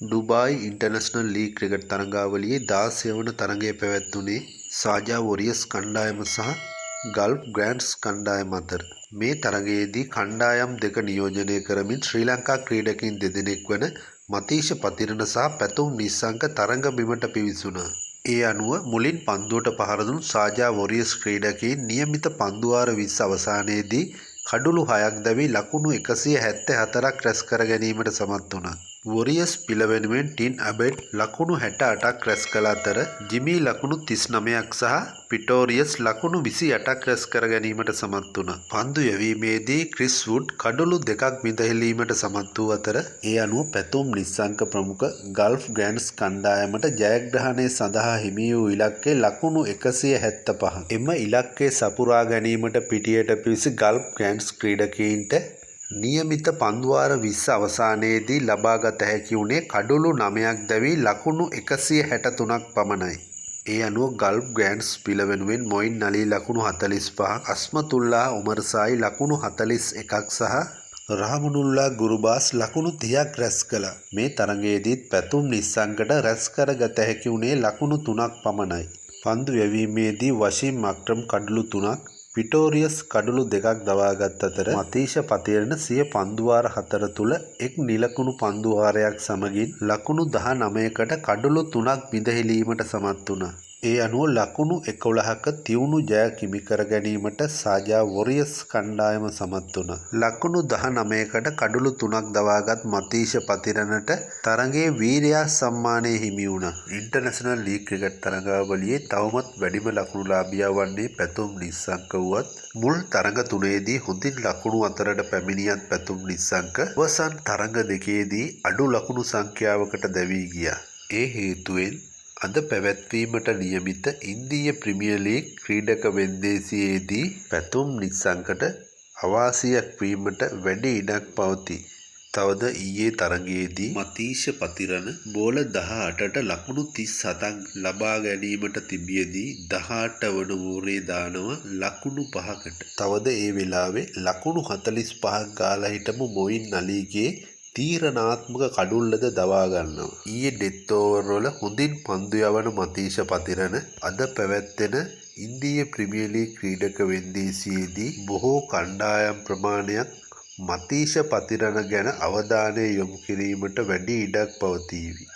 Dubai international league cricket තරඟාවලියේ 16 වන තරඟය පැවැත්වුණේ ෂාර්ජා වොරියර්ස් කණ්ඩායම සහ ගල්ෆ් ග්‍රෑන්ඩ්ස් කණ්ඩායම අතර. මේ තරගයේදී කණ්ඩායම් දෙක නියෝජනය කරමින් ශ්‍රී ලංකා ක්‍රීඩකයින් දෙදෙනෙක් වන මතීෂ පතිරණ සහ පැතුම් නිස්සංක තරඟ බිමට පිවිසුණා. ඒ අනුව මුලින් පන්දුවට පහර දුන් ෂාර්ජා වොරියර්ස් ක්‍රීඩකයින් නියමිත පන්දු වාර 20 අවසානයේදී කඩුළු 6ක් දැවී ලකුණු 174ක් රැස් කර ගැනීමට සමත් වුණා. වොරියර්ස් පිළ වෙනුවෙන් ටින් ඇබෙට් ලකුණු 68ක් රැස් කළ අතර ජිමී ලකුණු 39ක් සහ පිටෝරියස් ලකුණු 28ක් රැස් කර ගැනීමට සමත් වුණා. පන්දු යැවීමේදී ක්‍රිස් වුඩ් කඩුළු 2ක් බිඳහෙලීමට සමත් වූ අතර ඒ අනුව පැතුම් නිස්සංක ප්‍රමුඛ ගල්ෆ් ග්‍රෑන්ඩ්ස් කණ්ඩායමට ජයග්‍රහණය සඳහා හිමි වූ ඉලක්කය ලකුණු 175. එම ඉලක්කය සපුරා ගැනීමට පිටියට පිවිසි ගල්ෆ් ග්‍රෑන්ඩ්ස් ක්‍රීඩකයින්ට නියමිත පන්දු වාර 20 අවසානයේදී ලබාගත හැකි වුණේ කඩුළු 9ක් දැවී ලකුණු 163ක් පමණයි. ඒ අනුව ගල්ෆ් ග්‍රෑන්ඩ්ස් පිළ වෙනුවෙන් මොයින් අලි ලකුණු 45ක්, අස්මතුල්ලා උමර්සායි ලකුණු 41ක් සහ රහමනුල්ලා ගුරුබාස් ලකුණු 30ක් රැස් කළා. මේ තරගයේදීත් පැතුම් නිස්සංකට රැස් කරගත හැකි වුණේ ලකුණු 3ක් පමණයි. පන්දු යැවීමේදී වශීම් අක්‍රම් කඩුළු 3ක්, පිටෝරියස් කඩුළු 2ක් දවාගත් අතර මතීෂ පතිරණ සිය පන්දු වාර 4 තුල එක් නිලකුණු පන්දු වාරයක් සමගින් ලකුණු 19කට කඩුළු 3ක් බිඳහෙලීමට සමත් වුණා. ඒ අනුව ලකුණු 11ක තියුණු ජයක් හිමි කර ගැනීමට ෂාර්ජා වොරියර්ස් කණ්ඩායම සමත් වුණා. ලකුණු 19කට කඩුළු 3ක් දවාගත් මතීෂ පතිරණට තරගයේ වීරයා සම්මානය හිමි වුණා. ඉන්ටර්නැෂනල් ලීග් ක්‍රිකට් තරඟාවලියේ තවමත් වැඩිම ලකුණුලාභියා වන්නේ පැතුම් නිස්සංක වුවත් මුල් තරඟ තුනේදී හොඳින් ලකුණු අතරට පැමිණියත් පැතුම් නිස්සංක අවසන් තරඟ දෙකේදී අඩු ලකුණු සංඛ්‍යාවකට දැවී ගියා. ඒ හේතුවෙන් අද පැවැත්වීමට නියමිත ඉන්දීය ප්‍රීමියර් ලීග් ක්‍රීඩක වෙන්දේසියේදී පැතුම් නිස්සංකට අවාසියක් වීමට වැඩි ඉඩක් පවතී. තවද ඊයේ තරගයේදී මතීෂ පතිරණ බෝල 18ට ලකුණු 37ක් ලබා ගැනීමට තිබියදී 18 වන මෝරේ දානවා ලකුණු 5කට. තවද ඒ වෙලාවේ ලකුණු 45ක් ගාලා හිටපු මොයින් අලිගේ තීරණාත්මක කඩුල්ලද දවා ගන්නවා. ඊයේ ඩෙත් ඕවර් වල හොඳින් පන්දු යවන මතීෂ පතිරණ අද පැවැත්වෙන ඉන්දීය ප්‍රීමියර් ලීග් ක්‍රීඩක වෙන්දේසියේදී බොහෝ කණ්ඩායම් ප්‍රමාණයක් මතීෂ පතිරණ ගැන අවධානය යොමු කිරීමට වැඩි ඉඩක් පවතීවි.